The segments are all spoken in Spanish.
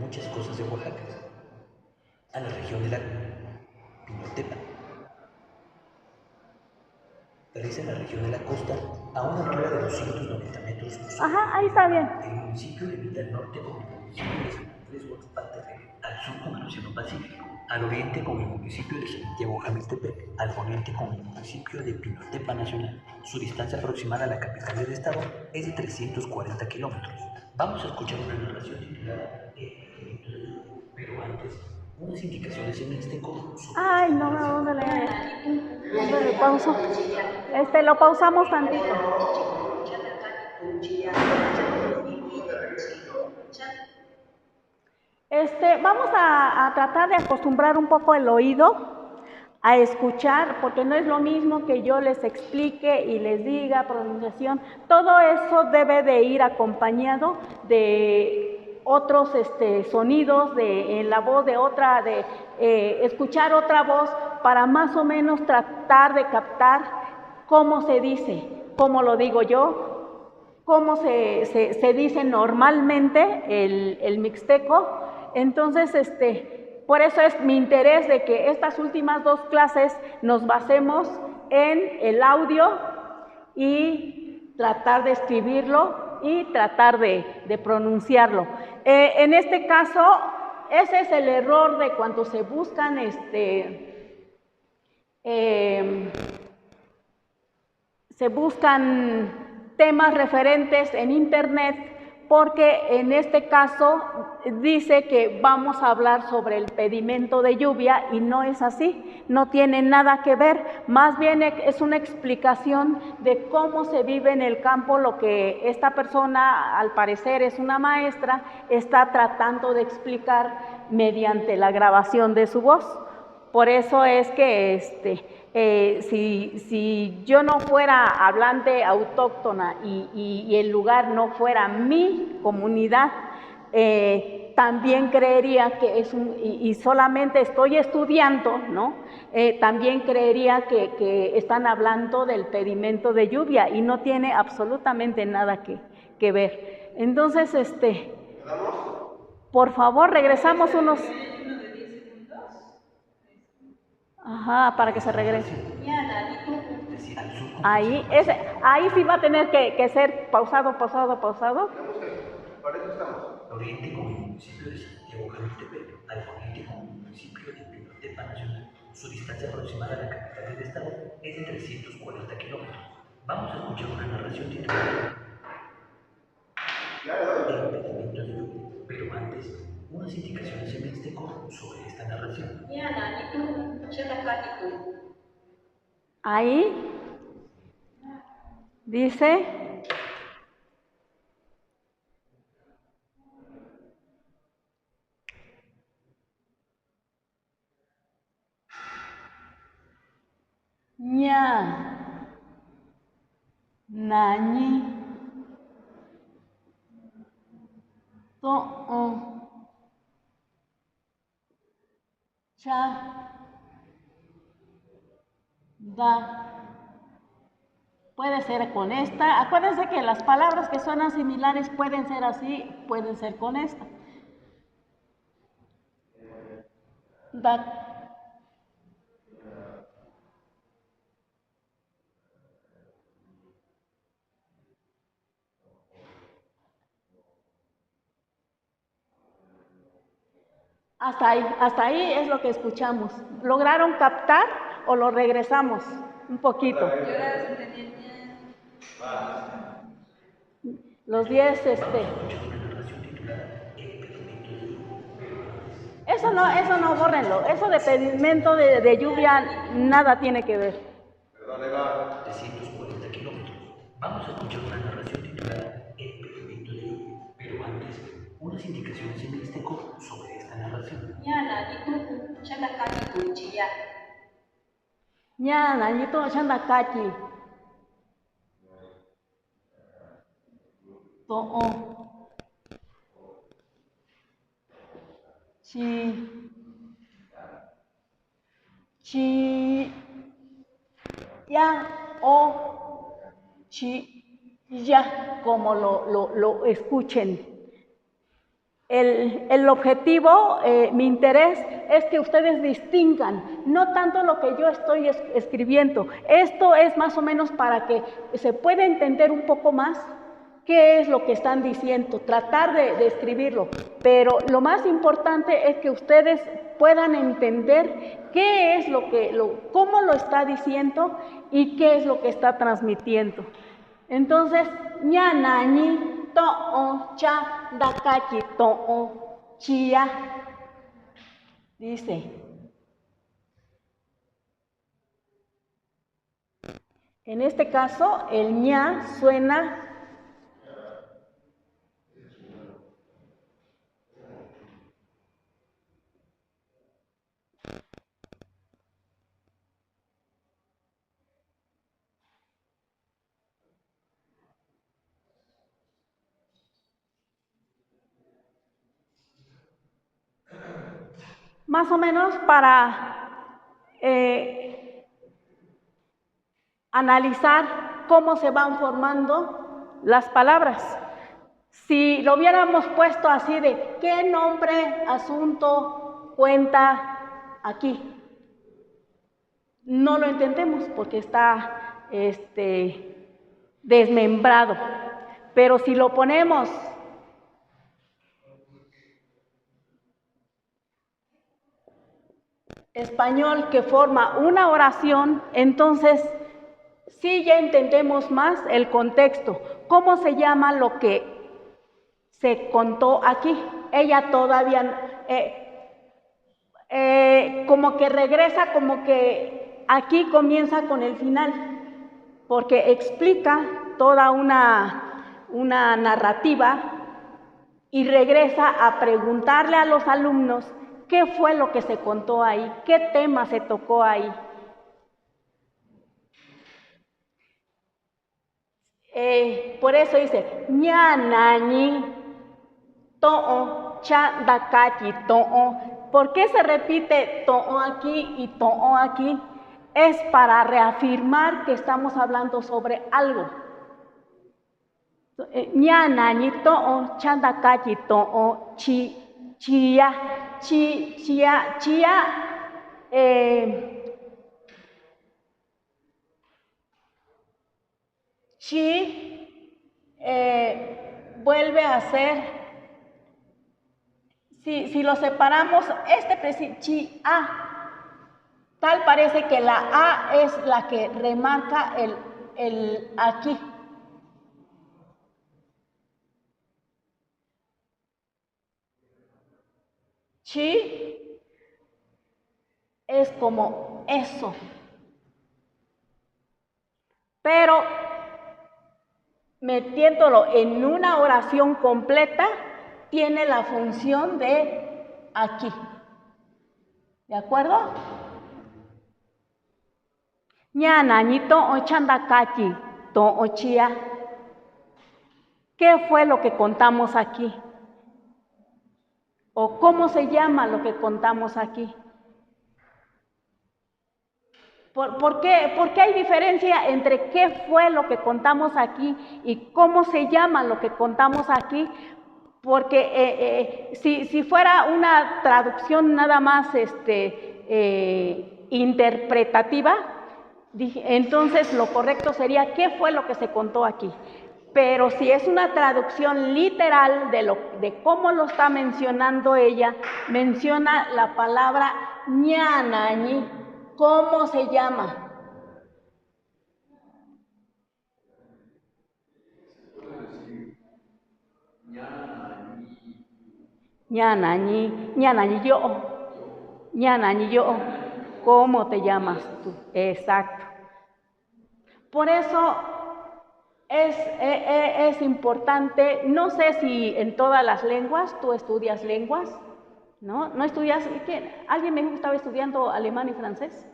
muchas cosas de Oaxaca, a la región de la Pinotepa. Realiza la región de la costa a una altura de 290 metros. Ajá, ahí está bien. El municipio limita al norte con el municipio de San Andrés Guaxpatepec, al sur con el Océano Pacífico, al oriente con el municipio de Santiago Jamiltepec, al poniente con el municipio de Pinotepa Nacional. Su distancia aproximada a la capital del estado es de 340 kilómetros. Vamos a escuchar una narración titulada pero antes, unas indicaciones en mixteco. Ay, no, ¿dónde le pauso? Lo pausamos tantito. Vamos a tratar de acostumbrar un poco el oído a escuchar, porque no es lo mismo que yo les explique y les diga pronunciación. Todo eso debe de ir acompañado de otros sonidos, en la voz de otra, escuchar otra voz para más o menos tratar de captar cómo se dice, cómo lo digo yo, cómo se dice normalmente el mixteco. Entonces, por eso es mi interés de que estas últimas dos clases nos basemos en el audio y tratar de escribirlo y tratar de pronunciarlo. En este caso, ese es el error de cuando se buscan temas referentes en internet, porque en este caso dice que vamos a hablar sobre el pedimento de lluvia y no es así, no tiene nada que ver, más bien es una explicación de cómo se vive en el campo, lo que esta persona, al parecer es una maestra, está tratando de explicar mediante la grabación de su voz. Por eso es que si yo no fuera hablante autóctona y el lugar no fuera mi comunidad, también creería que y solamente estoy estudiando, ¿no? También creería que están hablando del pedimento de lluvia y no tiene absolutamente nada que ver. Entonces, por favor, regresamos unos... Ajá, para que se regrese. Ahí sí va a tener que ser pausado. Para eso estamos. Oriente con el municipio de Santiago Jamiltepec, al poniente con el municipio de Pinotepa Nacional. Su distancia aproximada a la capital del estado es de 340 kilómetros. Vamos a escuchar una narración titulada El pedimento de lluvia, pero antes, unas indicaciones en mixteco sobre esta narración. Ahí dice, ña, nañi, to, cha, da. Puede ser con esta. Acuérdense que las palabras que suenan similares pueden ser así, pueden ser con esta. Da. Hasta ahí es lo que escuchamos. ¿Lograron captar o lo regresamos un poquito? Los 10, Eso no, bórrenlo. Eso de pedimento de lluvia, nada tiene que ver. Perdón, Eva. 340 kilómetros. Vamos a escuchar una narración titulada El pedimento de lluvia, pero antes, unas indicaciones en mixteco sobre esta narración. Ñana, ñito, chanda kachi. To, chi, ya, chi, ya, como lo escuchen. el objetivo, mi interés es que ustedes distingan, no tanto lo que yo estoy escribiendo. Esto es más o menos para que se pueda entender un poco más qué es lo que están diciendo, tratar de escribirlo. Pero lo más importante es que ustedes puedan entender qué es cómo lo está diciendo y qué es lo que está transmitiendo. Entonces, ñanañi to'o cha dakachi to'o chia. Dice, en este caso, el ña suena más o menos para analizar cómo se van formando las palabras. Si lo hubiéramos puesto así de qué nombre, asunto, cuenta aquí, no lo entendemos porque está desmembrado. Pero si lo ponemos español que forma una oración, entonces sí ya entendemos más el contexto. ¿Cómo se llama lo que se contó aquí? Ella todavía como que regresa, como que aquí comienza con el final, porque explica toda una narrativa y regresa a preguntarle a los alumnos qué fue lo que se contó ahí, qué tema se tocó ahí. Por eso dice, ñanañi to'o cha dakachi to'o. ¿Por qué se repite to'o aquí y to'o aquí? Es para reafirmar que estamos hablando sobre algo. Ñanañi to'o cha dakachi to'o chia. Chi vuelve a ser, si lo separamos, chi a, tal parece que la a es la que remarca el aquí. Chi es como eso, pero metiéndolo en una oración completa, tiene la función de aquí. ¿De acuerdo? Ñanañi to'o chandakachi to'o chia. ¿Qué fue lo que contamos aquí? ¿O cómo se llama lo que contamos aquí? ¿Por qué hay diferencia entre qué fue lo que contamos aquí y cómo se llama lo que contamos aquí? Porque si fuera una traducción nada más interpretativa, entonces lo correcto sería qué fue lo que se contó aquí. Pero si es una traducción literal de cómo lo está mencionando ella, menciona la palabra ñanañi. ¿Cómo se llama? Ñanañi, ñanañi yo. Ñanañi yo. ¿Cómo te llamas tú? Exacto. Por eso es importante, no sé si en todas las lenguas, tú estudias lenguas, ¿no? ¿No estudias? ¿Alguien me dijo que estaba estudiando alemán y francés?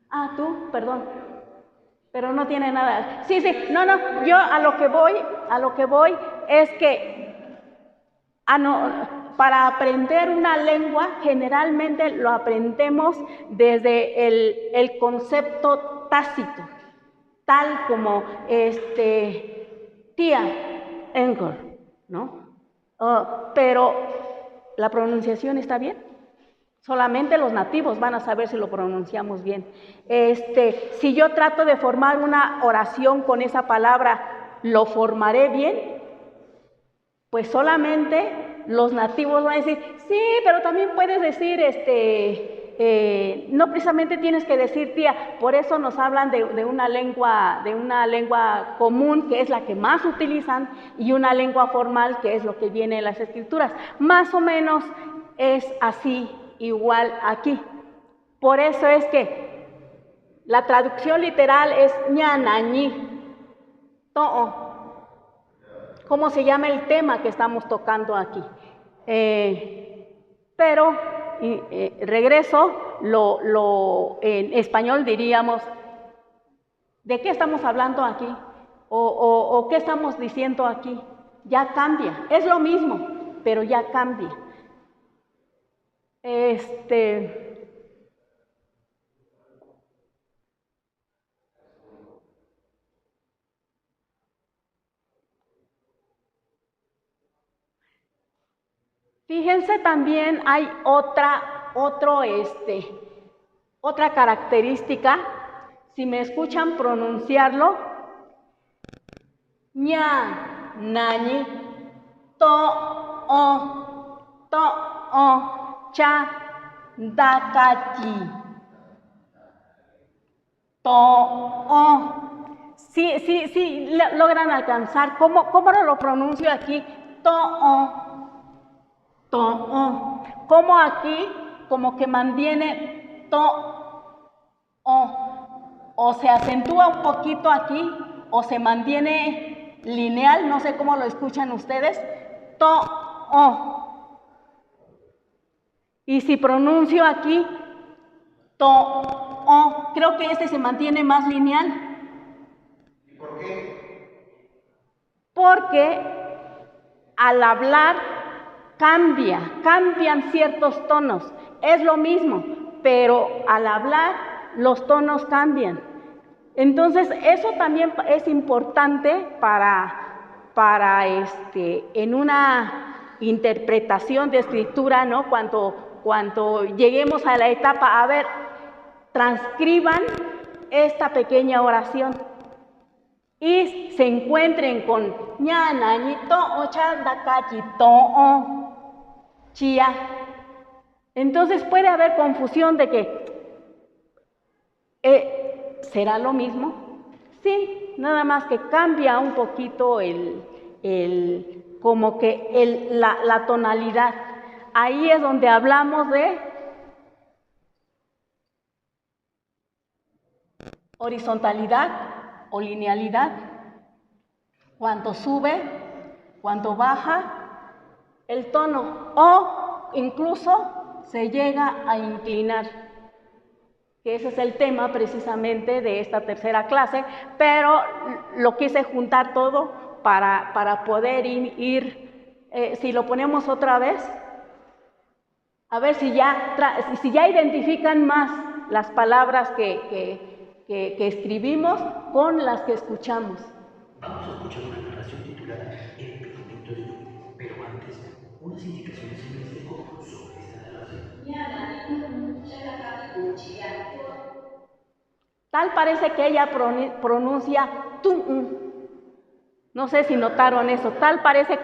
Ah, tú, perdón. Pero no tiene nada. Sí, no, yo a lo que voy es que para aprender una lengua generalmente lo aprendemos desde el concepto tácito, tal como tía, Engel, ¿no? Pero la pronunciación está bien. Solamente los nativos van a saber si lo pronunciamos bien. Si yo trato de formar una oración con esa palabra, ¿lo formaré bien? Pues solamente los nativos van a decir, sí, pero también puedes decir, no precisamente tienes que decir tía. Por eso nos hablan de una lengua común, que es la que más utilizan, y una lengua formal, que es lo que viene en las escrituras. Más o menos es así, igual aquí. Por eso es que la traducción literal es ñanañi, to'o. ¿Cómo se llama el tema que estamos tocando aquí? Pero regreso, en español diríamos, ¿de qué estamos hablando aquí? ¿O qué estamos diciendo aquí? Ya cambia, es lo mismo, pero ya cambia. Fíjense también hay otra característica. Si me escuchan pronunciarlo, ña, nañi, to, cha, dakachi, to, Sí, logran alcanzar. ¿Cómo lo pronuncio aquí? To. Como aquí, como que mantiene o se acentúa un poquito aquí, o se mantiene lineal, no sé cómo lo escuchan ustedes, y si pronuncio aquí, creo que este se mantiene más lineal. ¿Y por qué? Porque al hablar cambian ciertos tonos. Es lo mismo, pero al hablar los tonos cambian. Entonces, eso también es importante para en una interpretación de escritura, ¿no? Cuando lleguemos a la etapa, a ver, transcriban esta pequeña oración y se encuentren con ñana, ñito, ochaldacachito, chía. Entonces puede haber confusión de que ¿será lo mismo? Sí, nada más que cambia un poquito la tonalidad. Ahí es donde hablamos de horizontalidad o linealidad. Cuando sube, cuando baja el tono, o incluso se llega a inclinar, que ese es el tema precisamente de esta tercera clase, pero lo quise juntar todo para poder ir si lo ponemos otra vez, a ver si ya identifican más las palabras que escribimos con las que escuchamos. Vamos a escuchar una narración titulada El pedimento de lluvia, pero antes, unas indicaciones en el espejo sobre esta narración. Tal parece que ella pronuncia tu. No sé si notaron eso. Tal parece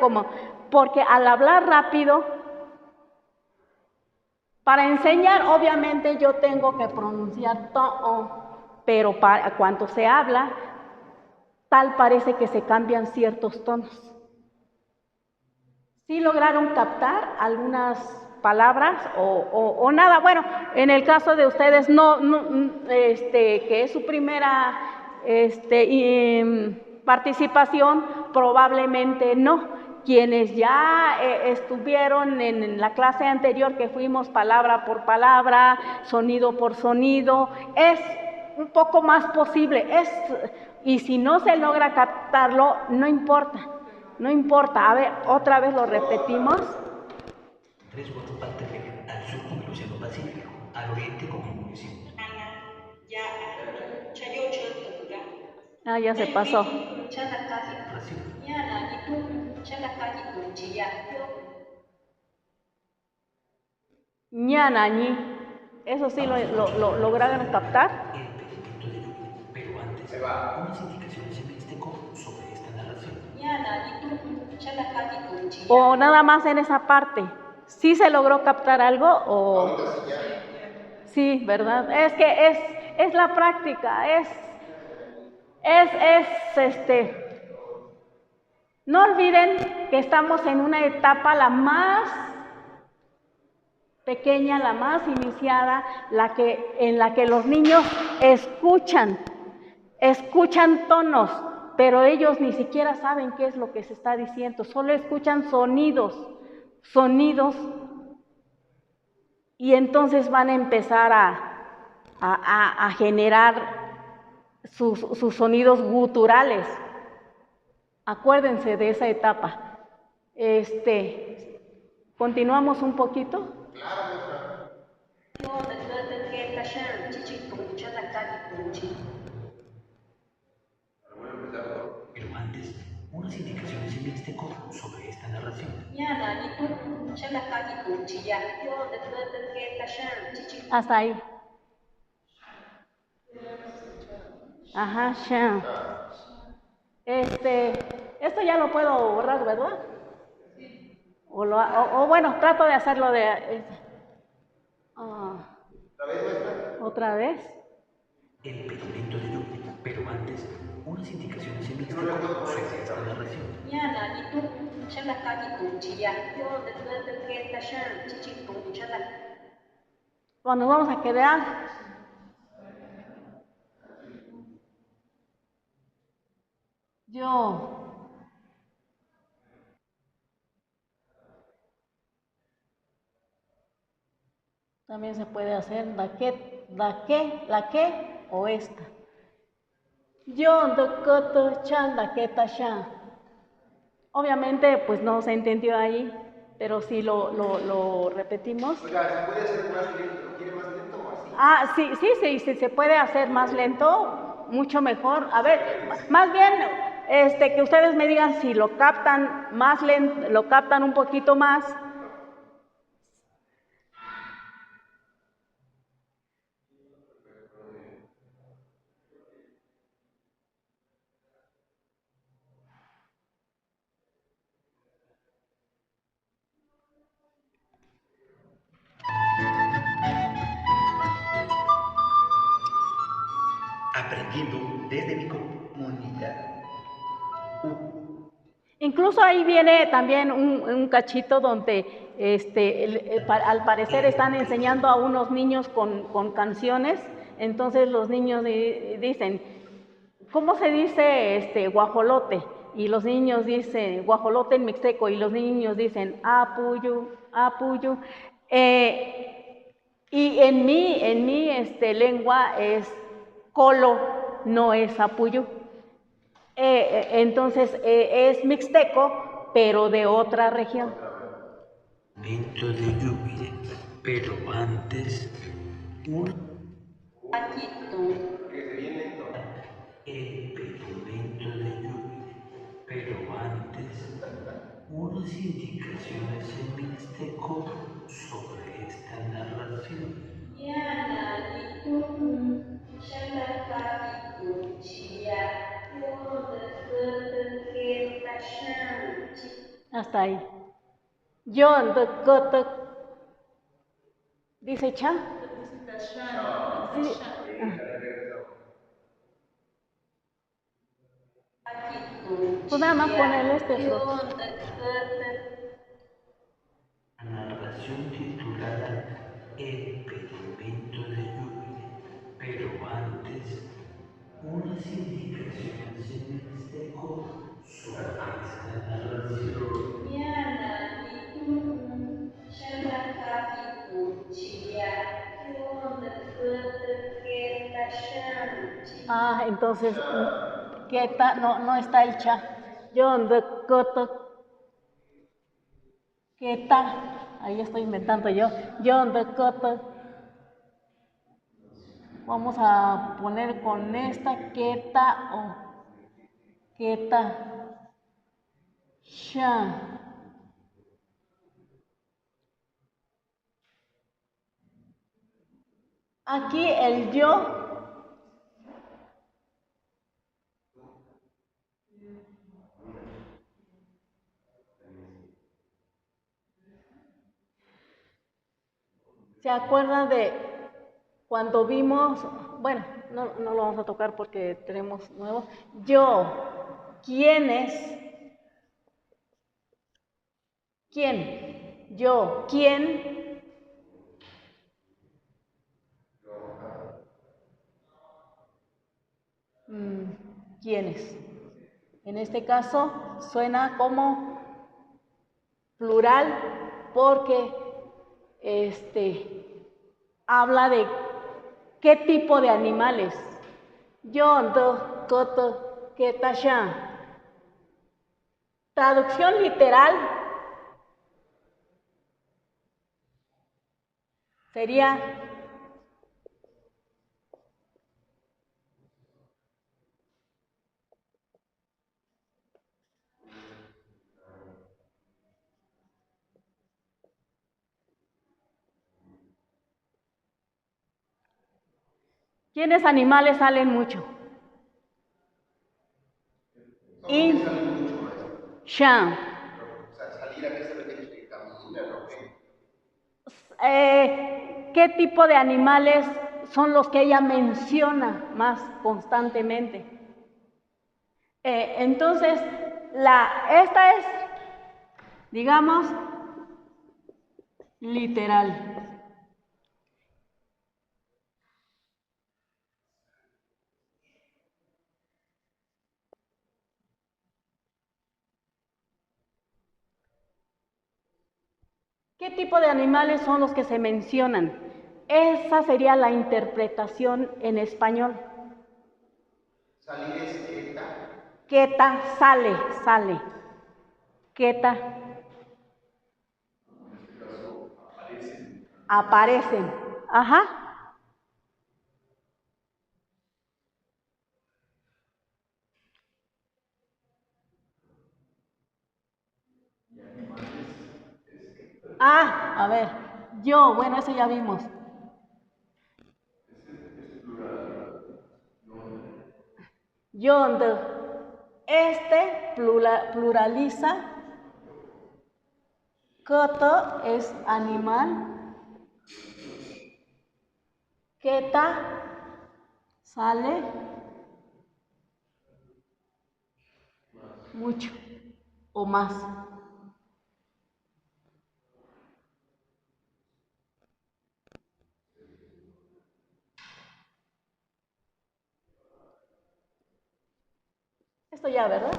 porque al hablar rápido, para enseñar obviamente yo tengo que pronunciar to, pero cuando se habla, tal parece que se cambian ciertos tonos. ¿Sí lograron captar algunas palabras o nada? Bueno, en el caso de ustedes que es su primera participación, probablemente no. Quienes ya estuvieron en la clase anterior, que fuimos palabra por palabra, sonido por sonido, es un poco más posible. Y si no se logra captarlo, no importa. No importa, a ver, otra vez lo repetimos. Tres cuartos partes al sur con el Océano Pacífico, al oriente con el municipio. Ya se pasó. ñanañi. Eso sí lo lograron captar. El pedimento de lluvia, pero antes, Ahí va. unas indicaciones en mixteco sobre esta narración. O nada más en esa parte. ¿Sí se logró captar algo o...? Ahorita sí ya. Sí, ¿verdad? Es que es la práctica, no olviden que estamos en una etapa la más pequeña, la más iniciada, en la que los niños escuchan tonos, pero ellos ni siquiera saben qué es lo que se está diciendo, solo escuchan sonidos, y entonces van a empezar a generar sus sonidos guturales. Acuérdense de esa etapa. Continuamos un poquito. Claro, maestra. Bueno, empezar, ¿no? Pero antes, unas indicaciones en mixteco sobre esta narración. Hasta ahí. Ajá, Shan. Esto ya lo puedo borrar, ¿verdad? O bueno, trato de hacerlo de... ¿La vez, maestra? ¿Otra vez? El pedimento de lluvia, pero antes, unas indicaciones en No le mixteco puedo poner sobre esta narración. Bueno, nos vamos a quedar. También se puede hacer la que o esta. Yo de coto chan la que tasha. Obviamente, pues no se entendió ahí, pero si lo repetimos. Oiga, ¿se puede hacer más lento? ¿Lo quiere más lento o así? Sí, se puede hacer más lento, mucho mejor. A ver, más bien, que ustedes me digan si lo captan más lento, lo captan un poquito más. Aprendiendo desde mi comunidad. Incluso ahí viene también un cachito donde al parecer están enseñando a unos niños con canciones, entonces los niños dicen, ¿cómo se dice guajolote? Y los niños dicen guajolote en mixteco y los niños dicen apuyu, apuyu. Y en mi lengua es colo, no es apuyu. Entonces es mixteco, pero de otra región. Pedimento de lluvia, pero antes, un Que se viene lento. el pedimento de lluvia, pero antes, unas indicaciones en mixteco sobre esta narración. Hasta ahí. Yo de coto. ¿Dice cha? Sí. Pues nada más ponerle fruto. Narración titulada El pedimento de lluvia, pero antes, unas indicaciones en mixteco sobre esta narración. Entonces, no está el cha. Yo de coto. Ahí estoy inventando yo. Yo de coto. Vamos a poner con esta queta o queta. Sha. Aquí el yo se acuerda de cuando vimos, bueno, no lo vamos a tocar porque tenemos nuevo. Yo, ¿quién es? ¿Quién? Yo, ¿quién? ¿Quiénes? En este caso suena como plural porque habla de qué tipo de animales. Yo, do, coto, que tasha. Traducción literal sería ¿quiénes animales salen mucho? No, que salen mucho, maestro. Shan. O sea, salir a qué se refiere, que caminan o qué. ¿Qué tipo de animales son los que ella menciona más constantemente? Entonces, esta es, digamos, literal. ¿Qué tipo de animales son los que se mencionan? Esa sería la interpretación en español. Salir es queta. Queta, sale. Queta. Aparecen. Ajá. A ver, yo, bueno, eso ya vimos. Yonder. Pluraliza. Coto es animal. Queta sale mucho o más. Esto ya, ¿verdad?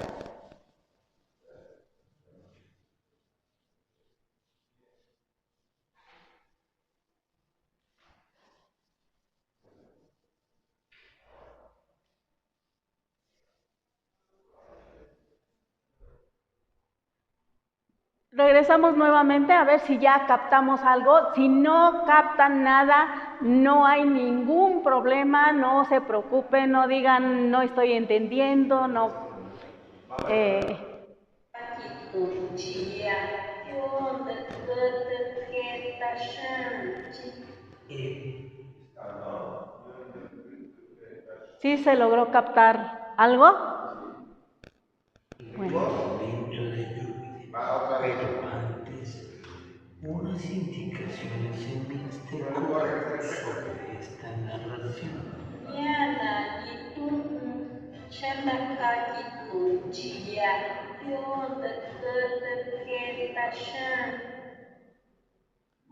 Regresamos nuevamente a ver si ya captamos algo. Si no captan nada, no hay ningún problema, no se preocupen, no digan no estoy entendiendo, no. ¿Sí se logró captar algo? Bueno. Momento de lluvia. Pero antes, unas indicaciones en mixteco sobre esta narración.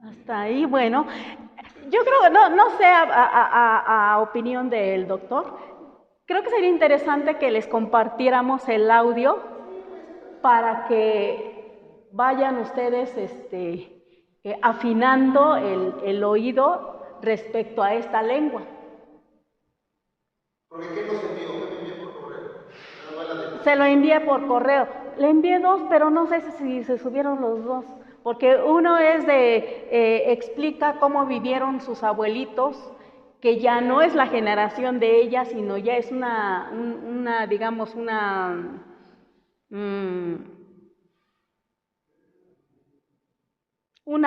Hasta ahí, bueno. Yo creo que no sé a opinión del doctor. Creo que sería interesante que les compartiéramos el audio para que vayan ustedes afinando el oído respecto a esta lengua. Porque ¿qué nos envió? ¿Qué me envió por correo? Se lo envié por correo. Le envié dos, pero no sé si se subieron los dos. Porque uno es explica cómo vivieron sus abuelitos, que ya no es la generación de ella, sino ya es digamos, una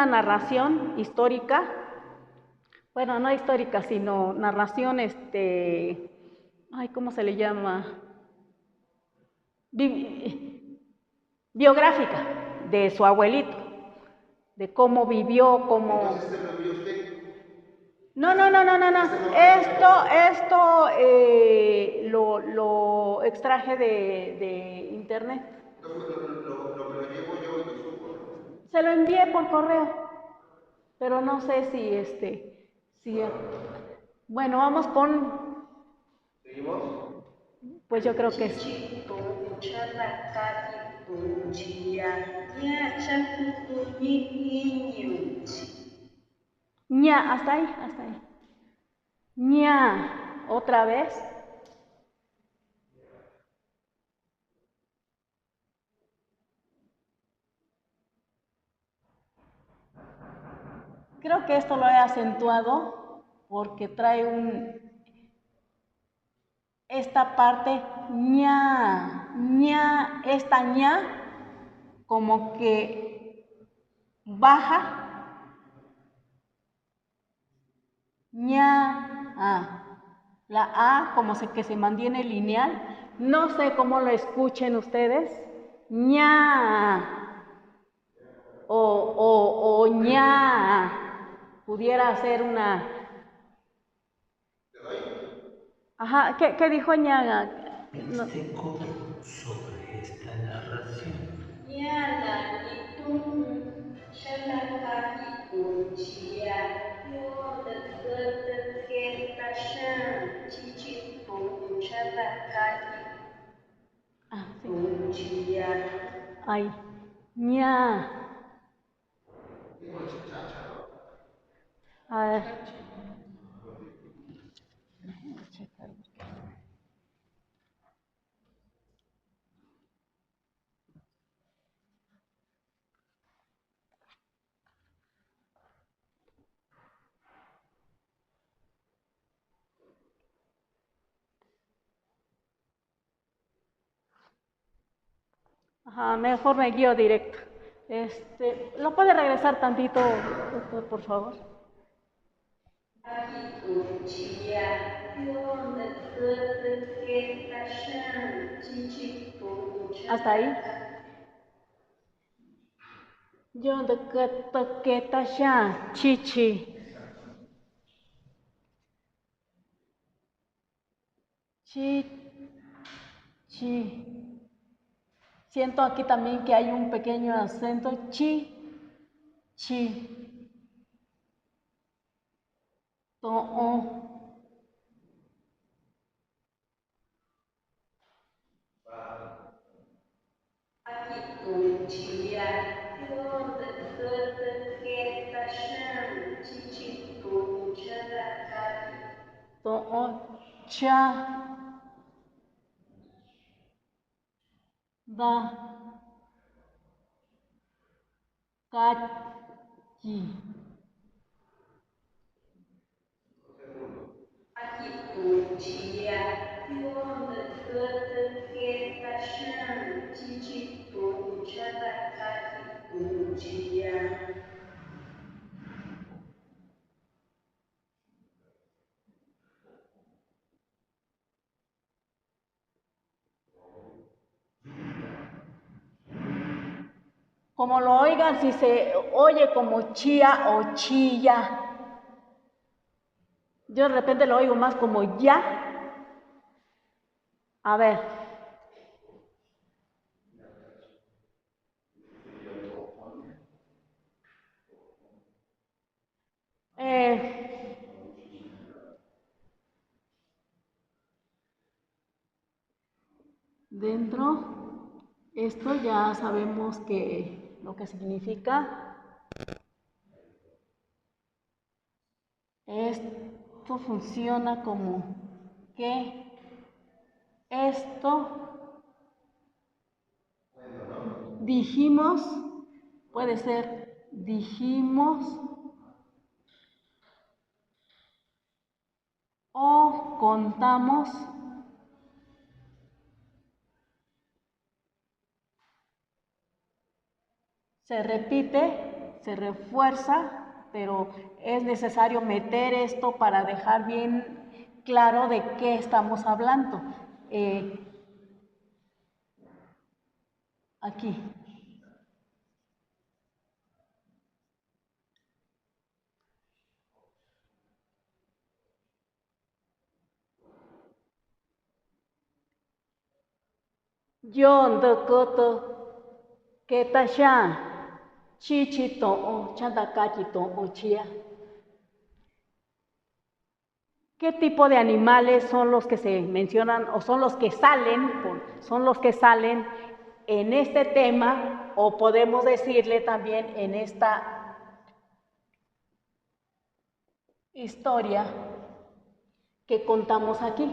narración histórica. bueno, no histórica, sino narración, ay, ¿cómo se le llama? Biográfica de su abuelito, de cómo vivió, cómo... Entonces, ¿este lo envió usted? No. Esto lo extraje de internet. Lo que lo llevo yo y lo subo, ¿no? Se lo envié por correo, pero no sé si, bueno, vamos con, ¿Seguimos? pues yo creo que sí. Ña, hasta ahí, hasta ahí. Ña, otra vez. Creo que esto lo he acentuado porque trae esta parte ña, esta ña como que baja, ña, la A como que se mantiene lineal, no sé cómo lo escuchen ustedes, ña, o ña, pudiera ser una... Ajá, ¿qué dijo ña? No. Mixteco sobre esta narración. Ah, sí. Ay, ña. A ver. Ajá, mejor me guío directo. ¿Lo puede regresar tantito, doctor, por favor? Hasta ahí. Yo de que tasha, chichi. Chi, chi. Siento aquí también que hay un pequeño acento. Chi, chi. To, o. To, o, cha, da, ka, chi. Como lo oigan, si se oye como chía o chilla. Yo de repente lo oigo más como ya. A ver. Dentro, esto ya sabemos que lo que significa. Esto funciona como que esto dijimos, puede ser dijimos o contamos. Se repite, se refuerza pero es necesario meter esto para dejar bien claro de qué estamos hablando. Aquí. Yon de koto ketashan chichi to chandakachi to chia. ¿Qué tipo de animales son los que se mencionan o son los que salen, en este tema, o podemos decirle también en esta historia que contamos aquí?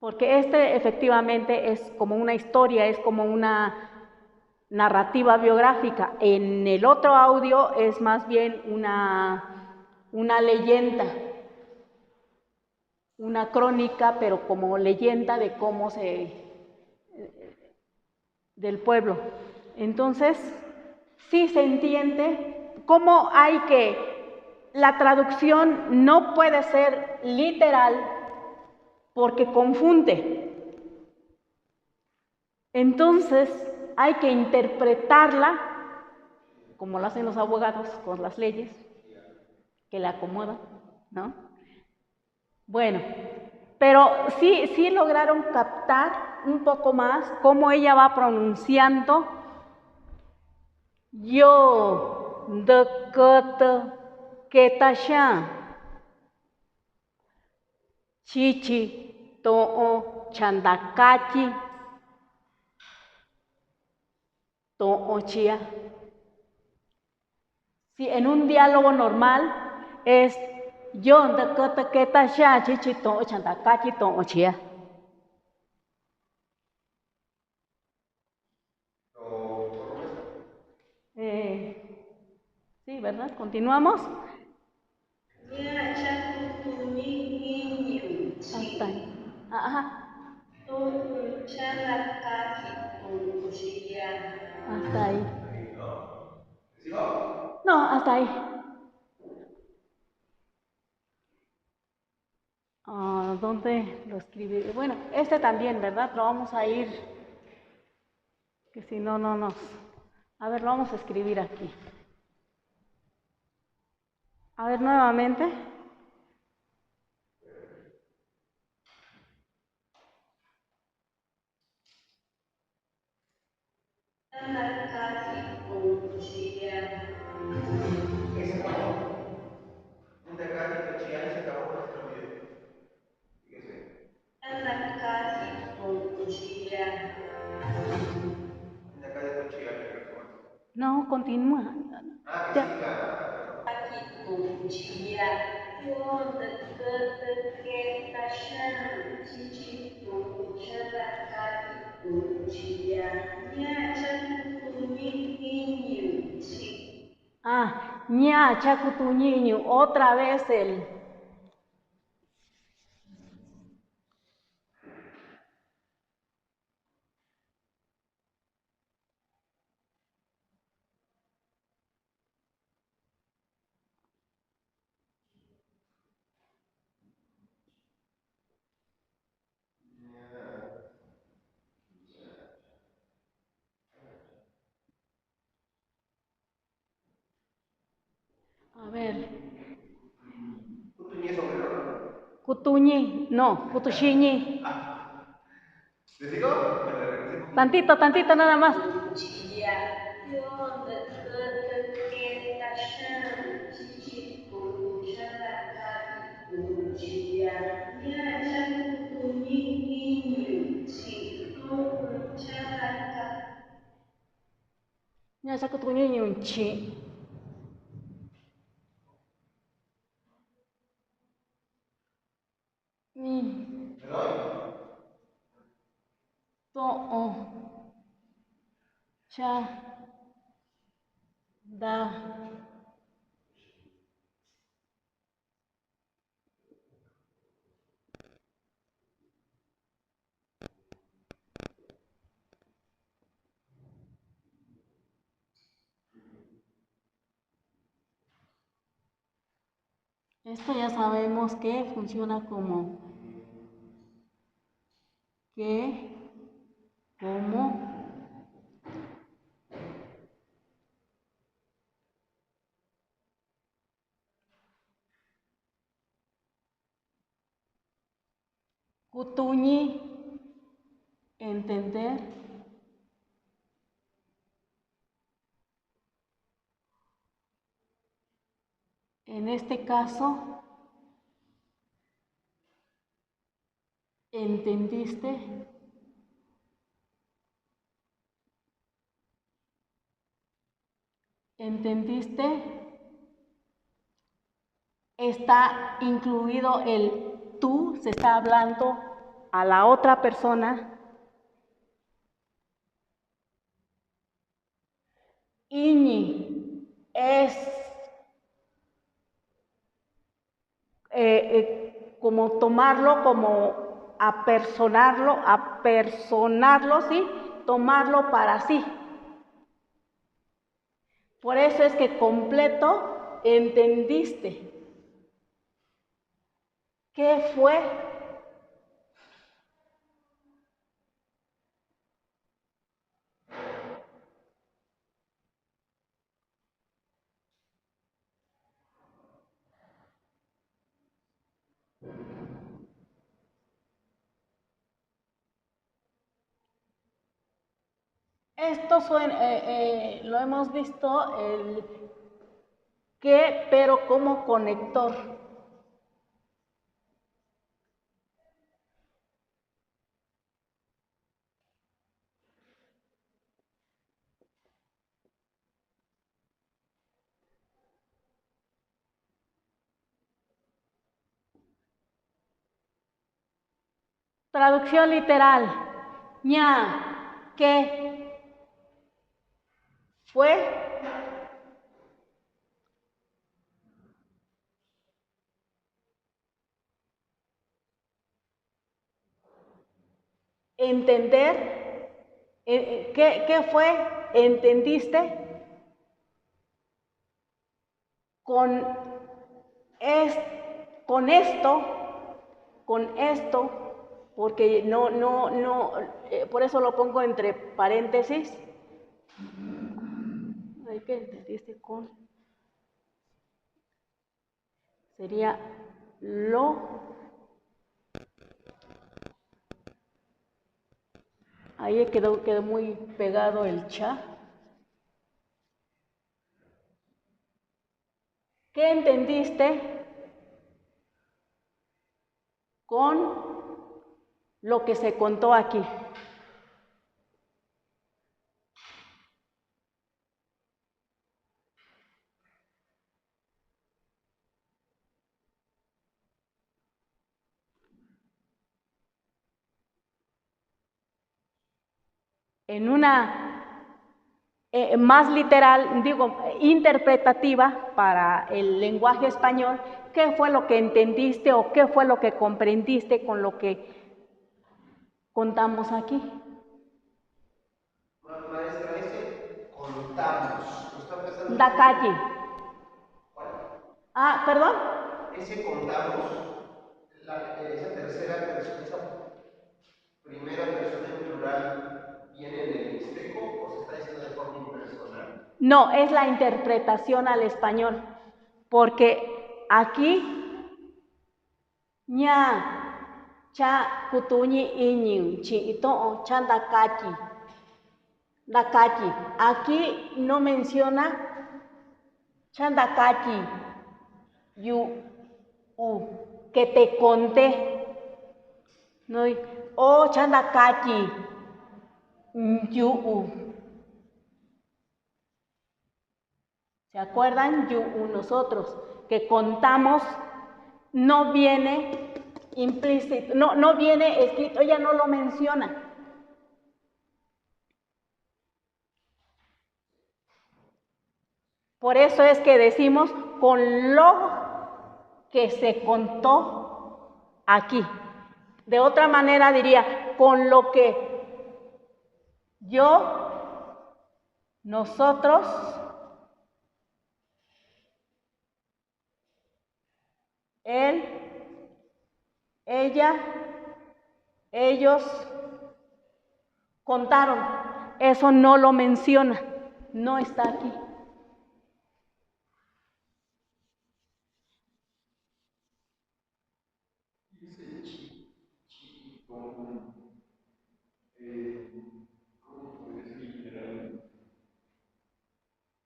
Porque efectivamente es como una historia, es como una narrativa biográfica. En el otro audio es más bien una leyenda, una crónica, pero como leyenda de cómo del pueblo. Entonces, sí se entiende cómo la traducción no puede ser literal porque confunde. Entonces, hay que interpretarla, como lo hacen los abogados con las leyes, que la acomodan, ¿no? Bueno, pero sí lograron captar un poco más cómo ella va pronunciando yo de ketashan chichi to chandakachi to chia. Si en un diálogo normal es yo de ketashan chichi to chandakachi to chia. Sí, ¿verdad? Continuamos. Hasta ahí. Ajá. Hasta ahí. No, hasta ahí. ¿Dónde lo escribí? Bueno, este también, ¿verdad? Lo vamos a ir, que si no, no nos... A ver, lo vamos a escribir aquí. A ver, nuevamente. Ahí se acabó. Un tecatito chía y se acabó, ahí se lo olvidé. Fíjese. Un tecatito chía y que resumas. No, continúa. Ah, que Ya. siga. Ah, perdón. Ña chacutuñiño, otra vez el... A ver. ¿Tú tenías sombrero, no? Cutuñi, no, cutuxiñi. ¿Les digo? Bueno, le regresé un poquito. Tantito nada más. Ña chacutuñiño un chi. Ni. ¿Me doy? To cha da Esto ya sabemos que funciona como kutuñi, entender, en este caso, entendiste, entendiste, está incluido el tú, se está hablando a la otra persona. Iñi es como tomarlo, como apersonarlo, ¿sí? Tomarlo para sí. Por eso es que completo, entendiste. ¿Qué fue? Esto lo hemos visto, el que, pero como conector. Traducción literal. Ña, ¿qué fue? Entender. ¿Qué fue? ¿Entendiste? Con, es, con esto, porque por eso lo pongo entre paréntesis. Hay que entendiste con. Sería lo. Ahí quedó muy pegado el cha. ¿Qué entendiste con lo que se contó aquí? En una más literal, digo, interpretativa para el lenguaje español, ¿qué fue lo que entendiste o qué fue lo que comprendiste con lo que contamos aquí? Maestra, ese contamos, lo está empezando. Dakaji. ¿Cuál? Ah, ¿perdón? Ese contamos, esa tercera persona, esa primera persona en plural, ¿viene en el mixteco o se está diciendo de forma impersonal? No, es la interpretación al español, porque aquí, ña, cha, kutuñi, iñin, chi, ito, chan, dakaji. Aquí no menciona chan, dakaji, que te conté. No, o chan, dakaji, ¿se acuerdan? Nosotros, que contamos, no viene implícito, no viene escrito, ella no lo menciona. Por eso es que decimos con lo que se contó aquí. De otra manera diría, con lo que nosotros, él, ella, ellos contaron. Eso no lo menciona, no está aquí.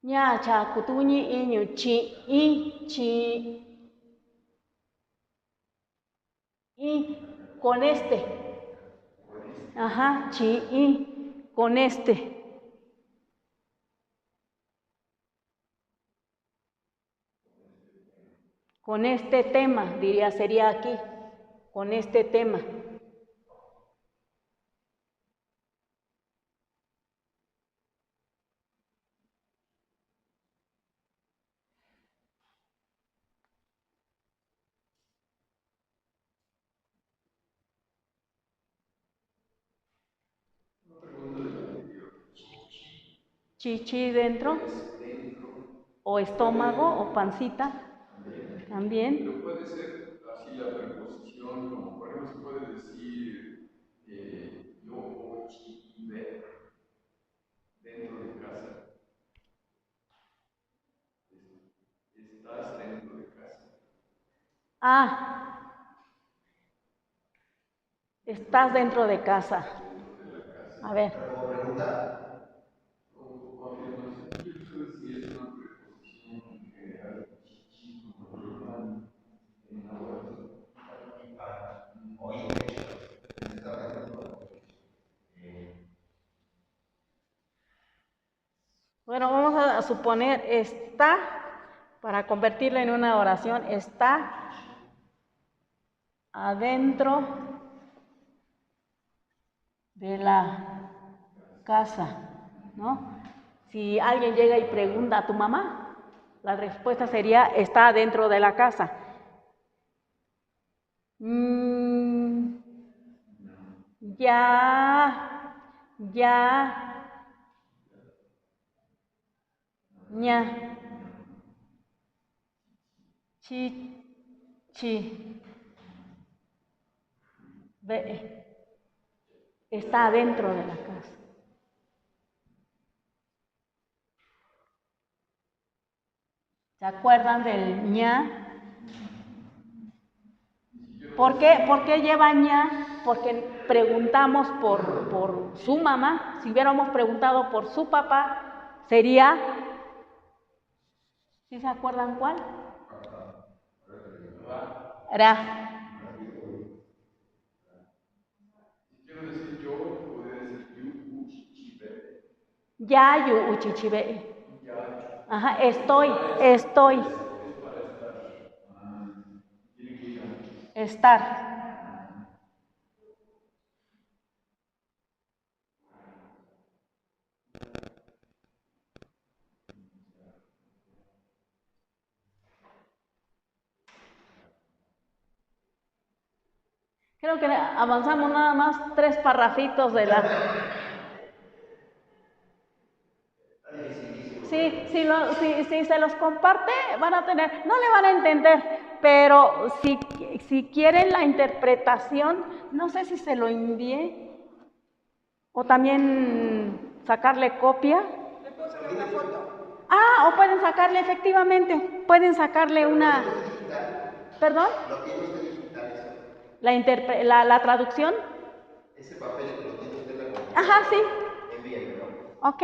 Ña cha kutuñi iñu chi y con este. Ajá, chi y con este. Con este tema, diría, sería aquí, con este tema. Chichi dentro, o estómago, o pancita, también. Pero puede ser así la preposición, como por ejemplo se puede decir yo o chive dentro de casa. Estás dentro de casa. Ah, estás dentro de casa. A ver. ¿Como pregunta? O afirmación, yo creo que sí es una preposición general, chichi, como normal, en la Oye, Bueno, vamos a suponer está, para convertirla en una oración, está adentro de la casa, ¿no? Si alguien llega y pregunta a tu mamá, la respuesta sería está dentro de la casa. Ya, ña, chi, ve, está dentro de la casa. ¿Se acuerdan del ña? ¿Por qué lleva ña? Porque preguntamos por su mamá. Si hubiéramos preguntado por su papá, sería, ¿sí se acuerdan cuál? Ra. quiero decir yo, podría decir yu, chive. Ya yu uchichibe. Ya. Ajá, estoy. Es para estar. Tiene que ir antes. Estar. Creo que avanzamos nada más 3 parrafitos de la... Sí, si se los comparte, van a tener, no le van a entender, pero si quieren la interpretación, no sé si se lo envié o también sacarle copia. ¿Le puedo sacar una foto? Ah, o pueden sacarle, efectivamente, pueden sacarle una... ¿Perdón? ¿Lo tiene usted digital eso? La traducción. Ese papel lo tiene usted en la computadora. Ajá, sí. Envíenmelo. Ok.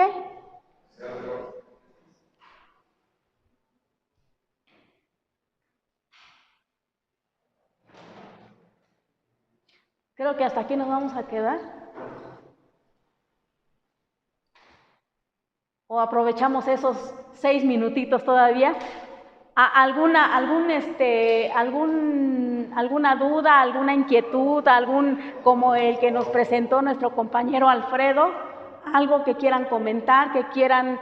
Creo que hasta aquí nos vamos a quedar. O aprovechamos esos 6 minutitos todavía. ¿Alguna duda, alguna inquietud, como el que nos presentó nuestro compañero Alfredo? ¿Algo que quieran comentar, que quieran...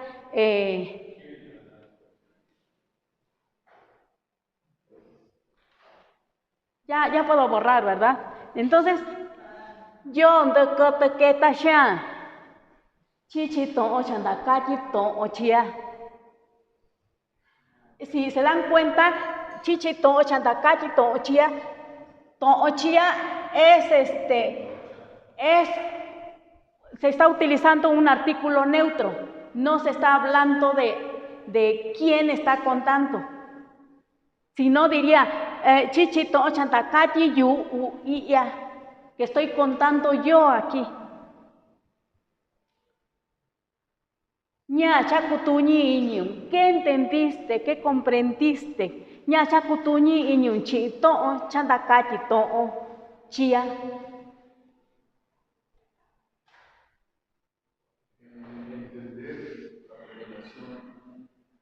Ya puedo borrar, ¿verdad? Entonces, yo de que tasha chichi ton ochanda kachi ton ochia. Si se dan cuenta, chichi to chantacachi to chía es se está utilizando un artículo neutro, no se está hablando de quién está contando. Si no diría chichi to chantacachi yu ya, que estoy contando yo aquí. Ña chakutuñi iñun, ¿qué entendiste? ¿Qué comprendiste? Ña chakutuñi iñun chi to chantacachi to chía. Entender la revelación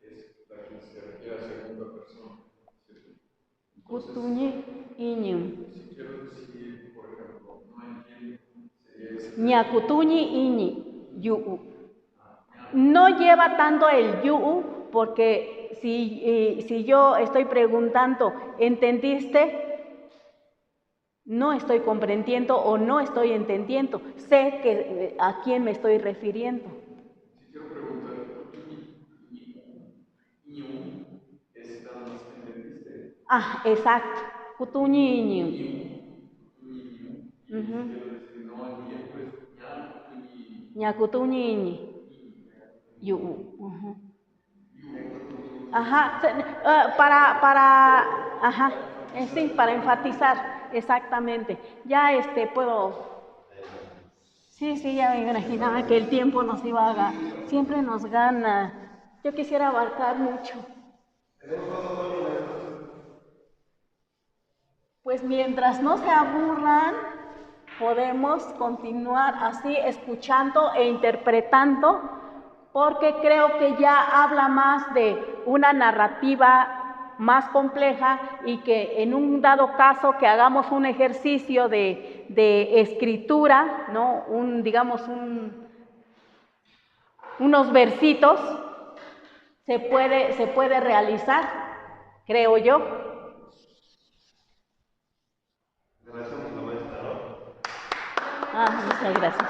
es la que se refiere a segunda persona, ¿cierto? Kutuñi iñun. Si quiero decir, por ejemplo, no entiendo, sería Ña kutuñi iñi yu. No lleva tanto el yu, porque si yo estoy preguntando, ¿entendiste? No estoy comprendiendo o no estoy entendiendo. Sé que a quién me estoy refiriendo. Si quiero preguntar, ¿ñu es nada más que entendiste? Ah, exacto. Kutuñi iñu. Y si quiero decir, no entiendo, es Ña kutuñi iñi yu. Ajá, ajá, sí, para enfatizar, exactamente. Ya puedo, sí, ya me imaginaba que el tiempo nos iba siempre nos gana. Yo quisiera abarcar mucho. Pues mientras no se aburran, podemos continuar así, escuchando e interpretando, porque creo que ya habla más de una narrativa más compleja y que en un dado caso que hagamos un ejercicio de escritura, ¿no? Digamos unos versitos, se puede realizar, creo yo. Gracias, maestra, ¿no? Muchas gracias.